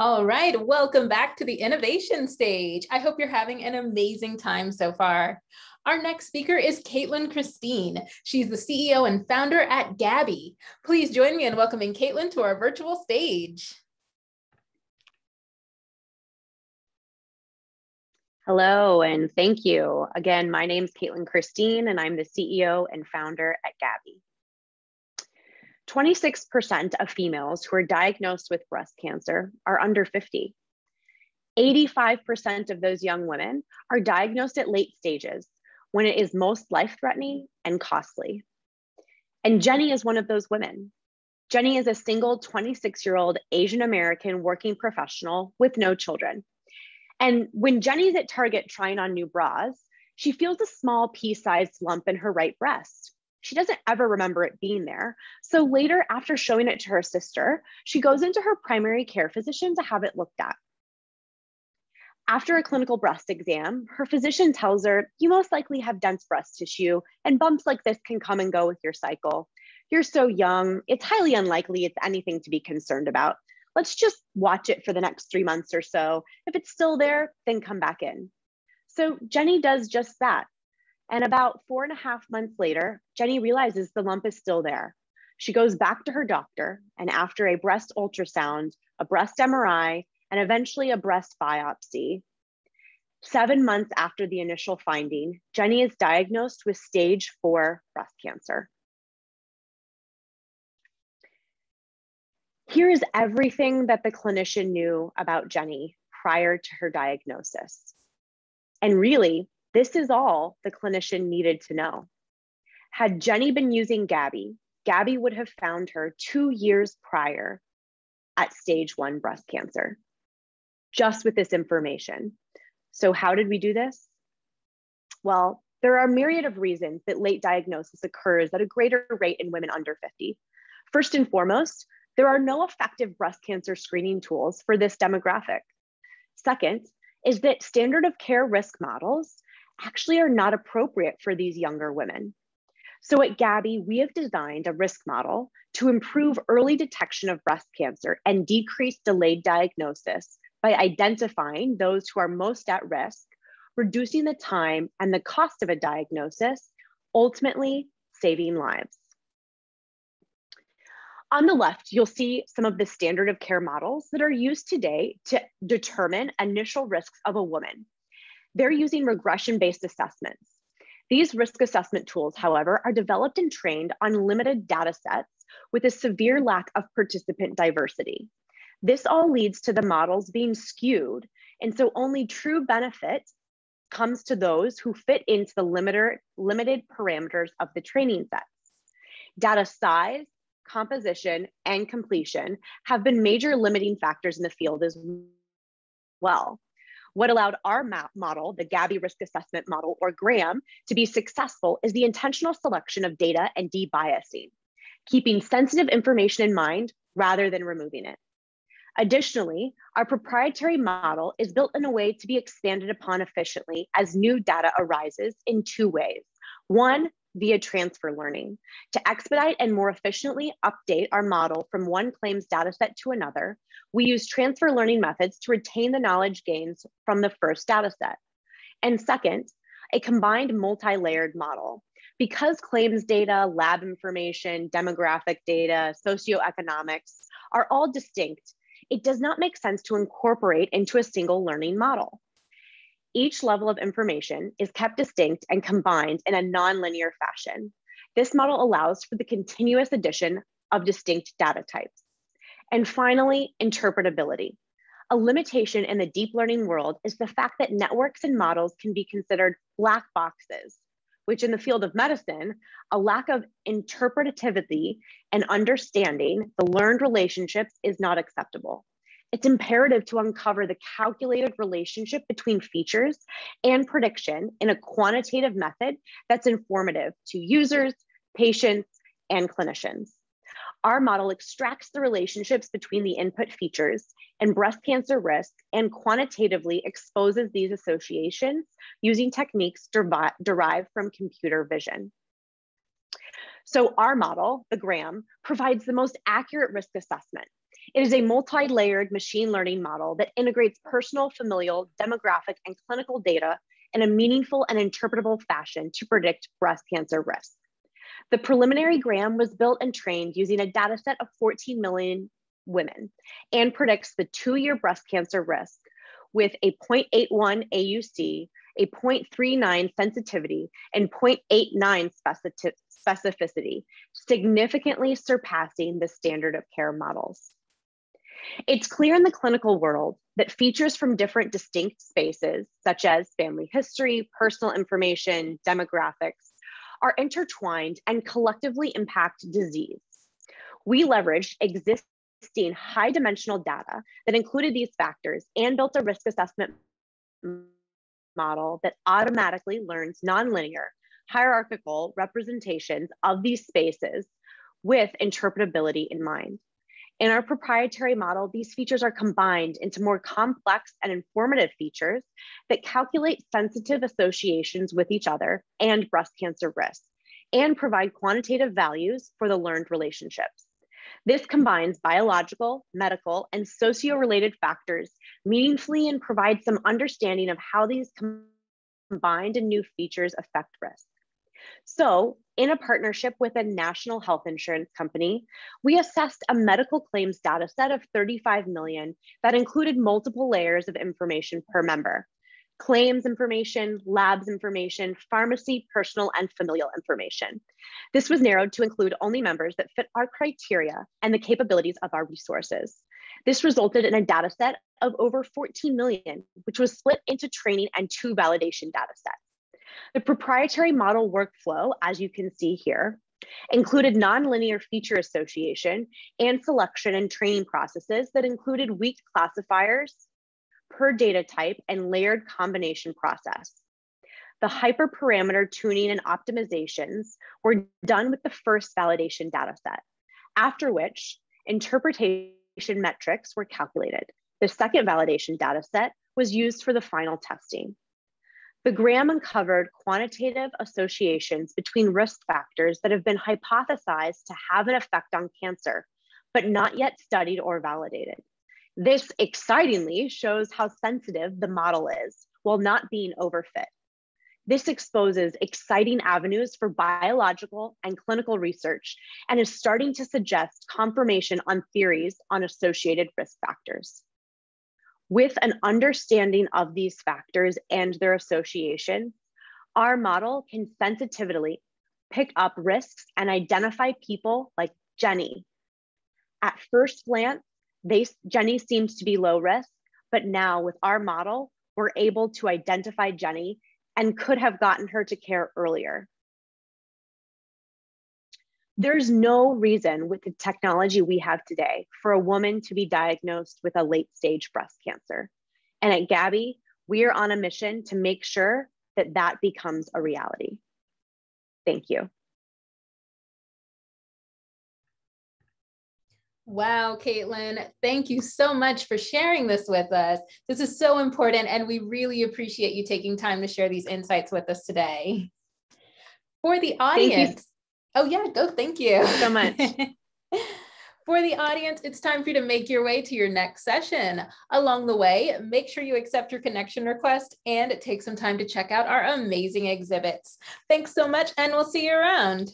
All right, welcome back to the innovation stage. I hope you're having an amazing time so far. Our next speaker is Katlin Christine. She's the CEO and founder at Gabbi. Please join me in welcoming Katlin to our virtual stage. Hello, and thank you. Again, my name's Katlin Christine, and I'm the CEO and founder at Gabbi. 26% of females who are diagnosed with breast cancer are under 50. 85% of those young women are diagnosed at late stages when it is most life-threatening and costly. And Jenny is one of those women. Jenny is a single 26-year-old Asian American working professional with no children. And when Jenny's at Target trying on new bras, she feels a small pea-sized lump in her right breast. She doesn't ever remember it being there. So later, after showing it to her sister, she goes into her primary care physician to have it looked at. After a clinical breast exam, her physician tells her, "You most likely have dense breast tissue, and bumps like this can come and go with your cycle. You're so young, it's highly unlikely it's anything to be concerned about. Let's just watch it for the next 3 months or so. If it's still there, then come back in." So Jenny does just that. And about 4.5 months later, Jenny realizes the lump is still there. She goes back to her doctor, and after a breast ultrasound, a breast MRI, and eventually a breast biopsy, 7 months after the initial finding, Jenny is diagnosed with stage 4 breast cancer. Here is everything that the clinician knew about Jenny prior to her diagnosis. And really, this is all the clinician needed to know. Had Jenny been using Gabbi, Gabbi would have found her 2 years prior at stage 1 breast cancer, just with this information. So how did we do this? Well, there are a myriad of reasons that late diagnosis occurs at a greater rate in women under 50. First and foremost, there are no effective breast cancer screening tools for this demographic. Second is that standard of care risk models actually are not appropriate for these younger women. So at Gabbi, we have designed a risk model to improve early detection of breast cancer and decrease delayed diagnosis by identifying those who are most at risk, reducing the time and the cost of a diagnosis, ultimately saving lives. On the left, you'll see some of the standard of care models that are used today to determine initial risks of a woman. They're using regression-based assessments. These risk assessment tools, however, are developed and trained on limited data sets with a severe lack of participant diversity. This all leads to the models being skewed, and so only true benefit comes to those who fit into the limited parameters of the training sets. Data size, composition, and completion have been major limiting factors in the field as well. What allowed our model, the Gabbi Risk Assessment Model, or GRAM, to be successful is the intentional selection of data and debiasing, keeping sensitive information in mind rather than removing it. Additionally, our proprietary model is built in a way to be expanded upon efficiently as new data arises in 2 ways. One, via transfer learning, to expedite and more efficiently update our model from one claims dataset to another. We use transfer learning methods to retain the knowledge gains from the first dataset. And second, a combined multi-layered model. Because claims data, lab information, demographic data, socioeconomics are all distinct, it does not make sense to incorporate into a single learning model. Each level of information is kept distinct and combined in a nonlinear fashion. This model allows for the continuous addition of distinct data types. And finally, interpretability. A limitation in the deep learning world is the fact that networks and models can be considered black boxes, which in the field of medicine, a lack of interpretativity and understanding the learned relationships is not acceptable. It's imperative to uncover the calculated relationship between features and prediction in a quantitative method that's informative to users, patients, and clinicians. Our model extracts the relationships between the input features and breast cancer risk and quantitatively exposes these associations using techniques derived from computer vision. So our model, the GRAM, provides the most accurate risk assessment. It is a multi-layered machine learning model that integrates personal, familial, demographic, and clinical data in a meaningful and interpretable fashion to predict breast cancer risk. The preliminary GRAM was built and trained using a data set of 14 million women and predicts the 2-year breast cancer risk with a 0.81 AUC, a 0.39 sensitivity, and 0.89 specificity, significantly surpassing the standard of care models. It's clear in the clinical world that features from different distinct spaces, such as family history, personal information, demographics, are intertwined and collectively impact disease. We leveraged existing high dimensional data that included these factors and built a risk assessment model that automatically learns nonlinear, hierarchical representations of these spaces with interpretability in mind. In our proprietary model, these features are combined into more complex and informative features that calculate sensitive associations with each other and breast cancer risk, and provide quantitative values for the learned relationships. This combines biological, medical, and socio-related factors meaningfully and provides some understanding of how these combined and new features affect risk. So, in a partnership with a national health insurance company, we assessed a medical claims data set of 35 million that included multiple layers of information per member: claims information, labs information, pharmacy, personal, and familial information. This was narrowed to include only members that fit our criteria and the capabilities of our resources. This resulted in a data set of over 14 million, which was split into training and 2 validation data sets. The proprietary model workflow, as you can see here, included nonlinear feature association and selection and training processes that included weak classifiers per data type and layered combination process. The hyperparameter tuning and optimizations were done with the first validation data set, after which interpretation metrics were calculated. The second validation data set was used for the final testing. The GRAM uncovered quantitative associations between risk factors that have been hypothesized to have an effect on cancer, but not yet studied or validated. This excitingly shows how sensitive the model is while not being overfit. This exposes exciting avenues for biological and clinical research and is starting to suggest confirmation on theories on associated risk factors. With an understanding of these factors and their association, our model can sensitively pick up risks and identify people like Jenny. At first glance, Jenny seems to be low risk, but now with our model, we're able to identify Jenny and could have gotten her to care earlier. There's no reason with the technology we have today for a woman to be diagnosed with a late-stage breast cancer. And at Gabbi, we are on a mission to make sure that that becomes a reality. Thank you. Wow, Katlin, thank you so much for sharing this with us. This is so important, and we really appreciate you taking time to share these insights with us today. For the audience, oh yeah, go, thank you so much. For the audience, it's time for you to make your way to your next session. Along the way, make sure you accept your connection request and take some time to check out our amazing exhibits. Thanks so much, and we'll see you around.